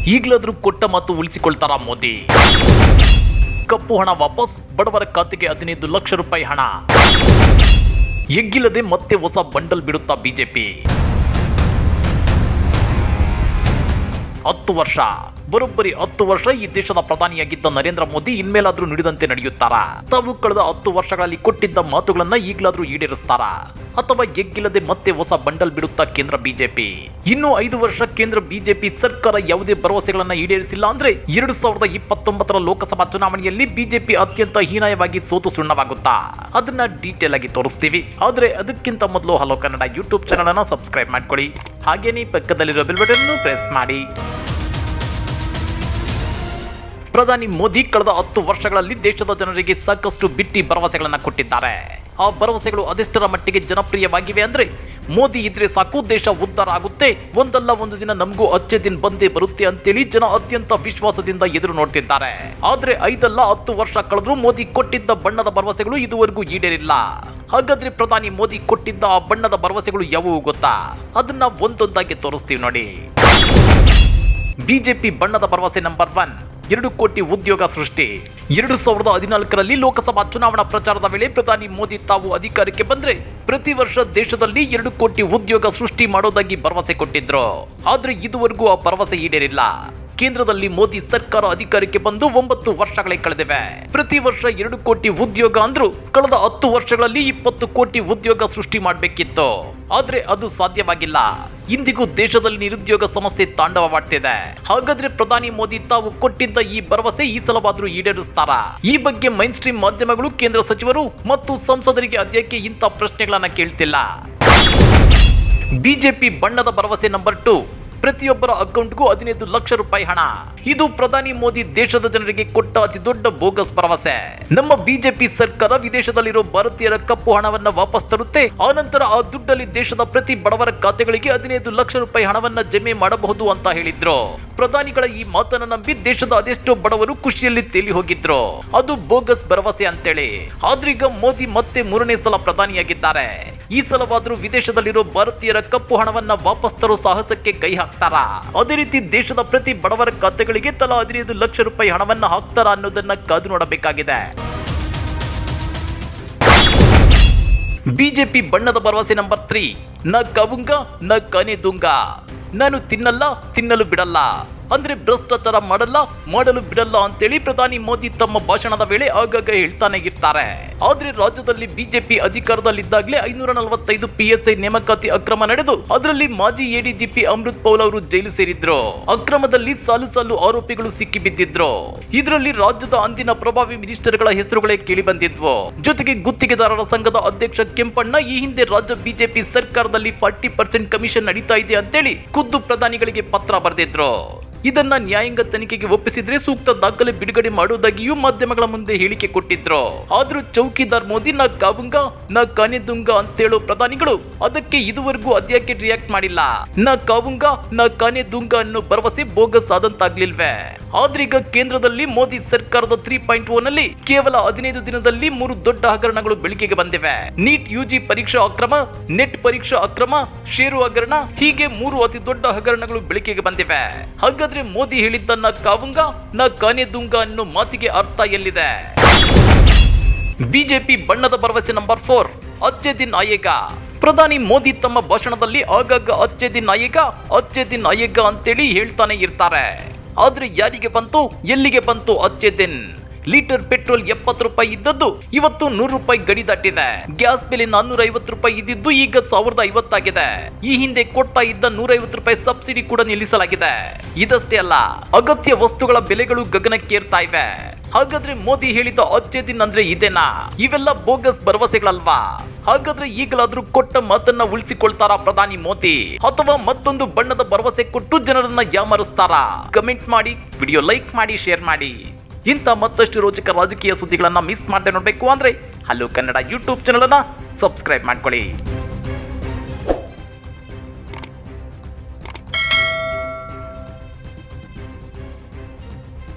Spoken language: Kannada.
ಈಗಲಾದ್ರೂ ಕೊಟ್ಟ ಮಾತು ಉಳಿಸಿಕೊಳ್ತಾರಾ ಮೋದಿ? ಕಪ್ಪು ಹಣ ವಾಪಸ್, ಬಡವರ ಖಾತೆಗೆ 15 ಲಕ್ಷ ರೂಪಾಯಿ ಹಣ. ಎಗ್ಗಿಲ್ಲದೆ ಮತ್ತೆ ಹೊಸ ಬಂಡಲ್ ಬಿಡುತ್ತಾ ಬಿಜೆಪಿ. 10 ವರ್ಷ, ಬರೋಬ್ಬರಿ 10 ವರ್ಷ ಈ ದೇಶದ ಪ್ರಧಾನಿಯಾಗಿದ್ದ ನರೇಂದ್ರ ಮೋದಿ ಇನ್ಮೇಲಾದ್ರೂ ನುಡಿದಂತೆ ನಡೆಯುತ್ತಾರಾ? ತಾವು ಕಳೆದ 10 ವರ್ಷಗಳಲ್ಲಿ ಕೊಟ್ಟಿದ್ದ ಮಾತುಗಳನ್ನ ಈಗಲಾದ್ರೂ ಈಡೇರಿಸ್ತಾರಾ? ಅಥವಾ ಎಗ್ಗಿಲ್ಲದೆ ಮತ್ತೆ ಹೊಸ ಬಂಡಲ್ ಬಿಡುತ್ತಾ ಕೇಂದ್ರ ಬಿಜೆಪಿ? ಇನ್ನು 5 ವರ್ಷ ಕೇಂದ್ರ ಬಿಜೆಪಿ ಸರ್ಕಾರ ಯಾವುದೇ ಭರವಸೆಗಳನ್ನ ಈಡೇರಿಸಿಲ್ಲ ಅಂದ್ರೆ 2029ರ ಲೋಕಸಭಾ ಚುನಾವಣೆಯಲ್ಲಿ ಬಿಜೆಪಿ ಅತ್ಯಂತ ಹೀನಾಯವಾಗಿ ಸೋತು ಸುಣ್ಣವಾಗುತ್ತಾ? ಅದನ್ನ ಡೀಟೇಲ್ ಆಗಿ ತೋರಿಸ್ತೀವಿ. ಆದ್ರೆ ಅದಕ್ಕಿಂತ ಮೊದಲು ಹಲೋ ಕನ್ನಡ ಯೂಟ್ಯೂಬ್ ಚಾನಲ್ ಅನ್ನ ಸಬ್ಸ್ಕ್ರೈಬ್ ಮಾಡ್ಕೊಳ್ಳಿ. ಹಾಗೇನೇ ಪಕ್ಕದಲ್ಲಿರೋ ಬೆಲ್ ಬಟನ್ ಪ್ರೆಸ್ ಮಾಡಿ. ಪ್ರಧಾನಿ ಮೋದಿ ಕಳೆದ 10 ವರ್ಷಗಳಲ್ಲಿ ದೇಶದ ಜನರಿಗೆ ಸಾಕಷ್ಟು ಬಿಟ್ಟಿ ಭರವಸೆಗಳನ್ನು ಕೊಟ್ಟಿದ್ದಾರೆ. ಆ ಭರವಸೆಗಳು ಅದೆಷ್ಟರ ಮಟ್ಟಿಗೆ ಜನಪ್ರಿಯವಾಗಿವೆ ಅಂದ್ರೆ, ಮೋದಿ ಇದ್ರೆ ಸಾಕು ದೇಶ ಉದ್ಧಾರ ಆಗುತ್ತೆ, ಒಂದಲ್ಲ ಒಂದು ದಿನ ನಮಗೂ ಅಚ್ಚೆ ದಿನ ಬಂದೇ ಬರುತ್ತೆ ಅಂತೇಳಿ ಜನ ಅತ್ಯಂತ ವಿಶ್ವಾಸದಿಂದ ಎದುರು ನೋಡ್ತಿದ್ದಾರೆ. ಆದ್ರೆ 5 ಅಲ್ಲ 10 ವರ್ಷ ಕಳೆದ್ರೂ ಮೋದಿ ಕೊಟ್ಟಿದ್ದ ಬಣ್ಣದ ಭರವಸೆಗಳು ಇದುವರೆಗೂ ಈಡೇರಿಲ್ಲ. ಹಾಗಾದ್ರೆ ಪ್ರಧಾನಿ ಮೋದಿ ಕೊಟ್ಟಿದ್ದ ಆ ಬಣ್ಣದ ಭರವಸೆಗಳು ಯಾವುವು ಗೊತ್ತಾ? ಅದನ್ನ ಒಂದೊಂದಾಗಿ ತೋರಿಸ್ತೀವಿ ನೋಡಿ. ಬಿಜೆಪಿ ಬಣ್ಣದ ಭರವಸೆ ನಂಬರ್ 1, 2 ಕೋಟಿ ಉದ್ಯೋಗ ಸೃಷ್ಟಿ. 2014ರಲ್ಲಿ ಲೋಕಸಭಾ ಚುನಾವಣಾ ಪ್ರಚಾರದ ವೇಳೆ ಪ್ರಧಾನಿ ಮೋದಿ ತಾವು ಅಧಿಕಾರಕ್ಕೆ ಬಂದ್ರೆ ಪ್ರತಿ ವರ್ಷ ದೇಶದಲ್ಲಿ 2 ಕೋಟಿ ಉದ್ಯೋಗ ಸೃಷ್ಟಿ ಮಾಡೋದಾಗಿ ಭರವಸೆ ಕೊಟ್ಟಿದ್ರು. ಆದ್ರೆ ಇದುವರೆಗೂ ಆ ಭರವಸೆ ಈಡೇರಿಲ್ಲ. ಕೇಂದ್ರದಲ್ಲಿ ಮೋದಿ ಸರ್ಕಾರ ಅಧಿಕಾರಕ್ಕೆ ಬಂದು 9 ವರ್ಷಗಳೇ ಕಳೆದಿವೆ. ಪ್ರತಿ ವರ್ಷ 2 ಕೋಟಿ ಉದ್ಯೋಗ ಅಂದ್ರು ಕಳೆದ 10 ವರ್ಷಗಳಲ್ಲಿ 20 ಕೋಟಿ ಉದ್ಯೋಗ ಸೃಷ್ಟಿ ಮಾಡಬೇಕಿತ್ತು. ಆದ್ರೆ ಅದು ಸಾಧ್ಯವಾಗಿಲ್ಲ. ಇಂದಿಗೂ ದೇಶದಲ್ಲಿ ನಿರುದ್ಯೋಗ ಸಮಸ್ಯೆ ತಾಂಡವವಾಡ್ತಿದೆ. ಹಾಗಾದ್ರೆ ಪ್ರಧಾನಿ ಮೋದಿ ತಾವು ಕೊಟ್ಟಿದ್ದ ಈ ಭರವಸೆ ಈ ಸಲವಾದ್ರೂ ಈಡೇರಿಸ್ತಾರಾ? ಈ ಬಗ್ಗೆ ಮೈನ್ ಸ್ಟ್ರೀಮ್ ಮಾಧ್ಯಮಗಳು, ಕೇಂದ್ರ ಸಚಿವರು ಮತ್ತು ಸಂಸದರಿಗೆ ಅದ್ಯಾಕೆ ಇಂಥ ಪ್ರಶ್ನೆಗಳನ್ನ ಕೇಳ್ತಿಲ್ಲ? ಬಿಜೆಪಿ ಬಣ್ಣದ ಭರವಸೆ ನಂಬರ್ 2, ಪ್ರತಿಯೊಬ್ಬರ ಅಕೌಂಟ್ಗೂ 15 ಲಕ್ಷ ರೂಪಾಯಿ ಹಣ. ಇದು ಪ್ರಧಾನಿ ಮೋದಿ ದೇಶದ ಜನರಿಗೆ ಕೊಟ್ಟ ಅತಿ ದೊಡ್ಡ ಬೋಗಸ್ ಭರವಸೆ. ನಮ್ಮ ಬಿಜೆಪಿ ಸರ್ಕಾರ ವಿದೇಶದಲ್ಲಿರೋ ಭಾರತೀಯರ ಕಪ್ಪು ಹಣವನ್ನ ವಾಪಸ್ ತರುತ್ತೆ. ಆನಂತರ ಆ ದುಡ್ಡಲ್ಲಿ ದೇಶದ ಪ್ರತಿ ಬಡವರ ಖಾತೆಗಳಿಗೆ 15 ಲಕ್ಷ ರೂಪಾಯಿ ಹಣವನ್ನ ಜಮೆ ಮಾಡಬಹುದು ಅಂತ ಹೇಳಿದ್ರು. ಪ್ರಧಾನಿಗಳ ಈ ಮಾತನ್ನ ನಂಬಿ ದೇಶದ ಅದೆಷ್ಟೋ ಬಡವರು ಖುಷಿಯಲ್ಲಿ ತೇಲಿ ಹೋಗಿದ್ರು. ಅದು ಬೋಗಸ್ ಭರವಸೆ ಅಂತೇಳಿ. ಆದ್ರೀಗ ಮೋದಿ ಮತ್ತೆ 3ನೇ ಸಲ ಪ್ರಧಾನಿಯಾಗಿದ್ದಾರೆ. ಈ ಸಲವಾದ್ರೂ ವಿದೇಶದಲ್ಲಿರೋ ಭಾರತೀಯರ ಕಪ್ಪು ಹಣವನ್ನ ವಾಪಸ್ ತರೋ ಸಾಹಸಕ್ಕೆ ಕೈ ಹಾಕ್ತಾರ? ಅದೇ ರೀತಿ ದೇಶದ ಪ್ರತಿ ಬಡವರ ಖಾತೆಗಳಿಗೆ ತಲಾ 15 ಲಕ್ಷ ರೂಪಾಯಿ ಹಣವನ್ನ ಹಾಕ್ತಾರ ಅನ್ನೋದನ್ನ ಕಾದು ನೋಡಬೇಕಾಗಿದೆ. ಬಿಜೆಪಿ ಬಣ್ಣದ ಭರವಸೆ ನಂಬರ್ 3, ನ ಕವುಂಗ ನ ಕನೆ ದುಂಗ. ನಾನು ತಿನ್ನಲ್ಲ, ತಿನ್ನಲು ಬಿಡಲ್ಲ, ಅಂದ್ರೆ ಭ್ರಷ್ಟಾಚಾರ ಮಾಡಲ್ಲ, ಮಾಡಲು ಬಿಡಲ್ಲ ಅಂತೇಳಿ ಪ್ರಧಾನಿ ಮೋದಿ ತಮ್ಮ ಭಾಷಣದ ವೇಳೆ ಆಗಾಗ ಹೇಳ್ತಾನೆ ಇರ್ತಾರೆ. ಆದ್ರೆ ರಾಜ್ಯದಲ್ಲಿ ಬಿಜೆಪಿ ಅಧಿಕಾರದಲ್ಲಿದ್ದಾಗಲೇ 545 PSI ನೇಮಕಾತಿ ಅಕ್ರಮ ನಡೆದು ಅದರಲ್ಲಿ ಮಾಜಿ ಎಡಿಜಿಪಿ ಅಮೃತ್ ಪೌಲ್ ಅವರು ಜೈಲು ಸೇರಿದ್ರು. ಅಕ್ರಮದಲ್ಲಿ ಸಾಲು ಸಾಲು ಆರೋಪಿಗಳು ಸಿಕ್ಕಿ ಬಿದ್ದಿದ್ರು. ಇದರಲ್ಲಿ ರಾಜ್ಯದ ಅಂದಿನ ಪ್ರಭಾವಿ ಮಿನಿಸ್ಟರ್ಗಳ ಹೆಸರುಗಳೇ ಕೇಳಿ ಬಂದಿದ್ವು. ಜೊತೆಗೆ ಗುತ್ತಿಗೆದಾರರ ಸಂಘದ ಅಧ್ಯಕ್ಷ ಕೆಂಪಣ್ಣ ಈ ಹಿಂದೆ ರಾಜ್ಯ ಬಿಜೆಪಿ ಸರ್ಕಾರದಲ್ಲಿ 40% ಕಮಿಷನ್ ನಡೀತಾ ಇದೆ ಅಂತೇಳಿ ಖುದ್ದು ಪ್ರಧಾನಿಗಳಿಗೆ ಪತ್ರ ಬರೆದಿದ್ರು. ಇದನ್ನ ನ್ಯಾಯಾಂಗ ತನಿಖೆಗೆ ಒಪ್ಪಿಸಿದ್ರೆ ಸೂಕ್ತ ದಾಖಲೆ ಬಿಡುಗಡೆ ಮಾಡುವುದಾಗಿಯೂ ಮಾಧ್ಯಮಗಳ ಮುಂದೆ ಹೇಳಿಕೆ ಕೊಟ್ಟಿದ್ರು. ಆದ್ರೂ ಚೌಕಿದಾರ್ ಮೋದಿ ನ ಕಾವುಂಗ ನ ಕಾನೆದುಂಗ ಅಂತೇಳೋ ಪ್ರಧಾನಿಗಳು ಅದಕ್ಕೆ ಇದುವರೆಗೂ ಅದ್ಯಾಕೆ ರಿಯಾಕ್ಟ್ ಮಾಡಿಲ್ಲ? ನ ಕಾವುಂಗ ನ ಕಾನೆದುಂಗ ಅನ್ನೋ ಭರವಸೆ ಬೋಗಸ್ ಆದಂತಾಗ್ಲಿಲ್ವೇ? ಆದ್ರೀಗ ಕೇಂದ್ರದಲ್ಲಿ ಮೋದಿ ಸರ್ಕಾರದ 3.0 ನಲ್ಲಿ ಕೇವಲ 15 ದಿನದಲ್ಲಿ 3 ದೊಡ್ಡ ಹಗರಣಗಳು ಬೆಳಕಿಗೆ ಬಂದಿವೆ. ನೀಟ್ UG ಪರೀಕ್ಷಾ ಅಕ್ರಮ, ನೆಟ್ ಪರೀಕ್ಷಾ ಅಕ್ರಮ, ಷೇರು ಹಗರಣ, ಹೀಗೆ 3 ಅತಿ ದೊಡ್ಡ ಹಗರಣಗಳು ಬೆಳಕಿಗೆ ಬಂದಿವೆ. ಹಾಗಾದ್ರೆ ಮೋದಿ ಹೇಳಿದ್ದ ನ ಕಾವುಂಗ ನ ಕಾನೆದುಂಗ ಅನ್ನೋ ಮಾತಿಗೆ ಅರ್ಥ ಎಲ್ಲಿದೆ? ಬಿಜೆಪಿ ಬಣ್ಣದ ಭರವಸೆ ನಂಬರ್ 4, ಅಚ್ಚೆ ದಿನ್ ಆಯೇಗಾ. ಪ್ರಧಾನಿ ಮೋದಿ ತಮ್ಮ ಭಾಷಣದಲ್ಲಿ ಆಗಾಗ ಅಚ್ಚೆ ದಿನ್ ಆಯೇಗಾ ಅಂತೇಳಿ ಹೇಳ್ತಾನೆ ಇರ್ತಾರೆ. ಆದ್ರೆ ಯಾರಿಗೆ ಬಂತು, ಎಲ್ಲಿಗೆ ಬಂತು ಅಚ್ಚೆ ದಿನ್? ಲೀಟರ್ ಪೆಟ್ರೋಲ್ 70 ರೂಪಾಯಿ ಇದ್ದದ್ದು ಇವತ್ತು 100 ರೂಪಾಯಿ ಗಡಿ ದಾಟಿದೆ. ಗ್ಯಾಸ್ ಬೆಲೆ 450 ರೂಪಾಯಿ ಇದ್ದಿದ್ದು ಈಗ 1050 ಆಗಿದೆ. ಈ ಹಿಂದೆ ಕೊಡ್ತಾ ಇದ್ದ 150 ರೂಪಾಯಿ ಸಬ್ಸಿಡಿ ಕೂಡ ನಿಲ್ಲಿಸಲಾಗಿದೆ. ಇದಷ್ಟೇ ಅಲ್ಲ, ಅಗತ್ಯ ವಸ್ತುಗಳ ಬೆಲೆಗಳು ಗಗನಕ್ಕೇರ್ತಾ ಇವೆ. ಹಾಗಾದ್ರೆ ಮೋದಿ ಹೇಳಿದ ಅಚ್ಚೆ ದಿನ್ ಅಂದ್ರೆ ಇದೇನಾ? ಇವೆಲ್ಲ ಬೋಗಸ್ ಭರವಸೆಗಳಲ್ವಾ? ಹಾಗಾದ್ರೆ ಈಗಲಾದ್ರೂ ಕೊಟ್ಟ ಮಾತನ್ನ ಉಳಿಸಿಕೊಳ್ತಾರಾ ಪ್ರಧಾನಿ ಮೋದಿ, ಅಥವಾ ಮತ್ತೊಂದು ಬಣ್ಣದ ಭರವಸೆ ಕೊಟ್ಟು ಜನರನ್ನ ಯಾಮರಿಸ್ತಾರಾ? ಕಮೆಂಟ್ ಮಾಡಿ, ವಿಡಿಯೋ ಲೈಕ್ ಮಾಡಿ, ಶೇರ್ ಮಾಡಿ. ಇಂಥ ಮತ್ತಷ್ಟು ರೋಚಕ ರಾಜಕೀಯ ಸುದ್ದಿಗಳನ್ನ ಮಿಸ್ ಮಾಡದೆ ನೋಡ್ಬೇಕು ಅಂದ್ರೆ ಹಲೋ ಕನ್ನಡ ಯೂಟ್ಯೂಬ್ ಚಾನಲ್ ಅನ್ನ ಸಬ್ಸ್ಕ್ರೈಬ್ ಮಾಡ್ಕೊಳ್ಳಿ.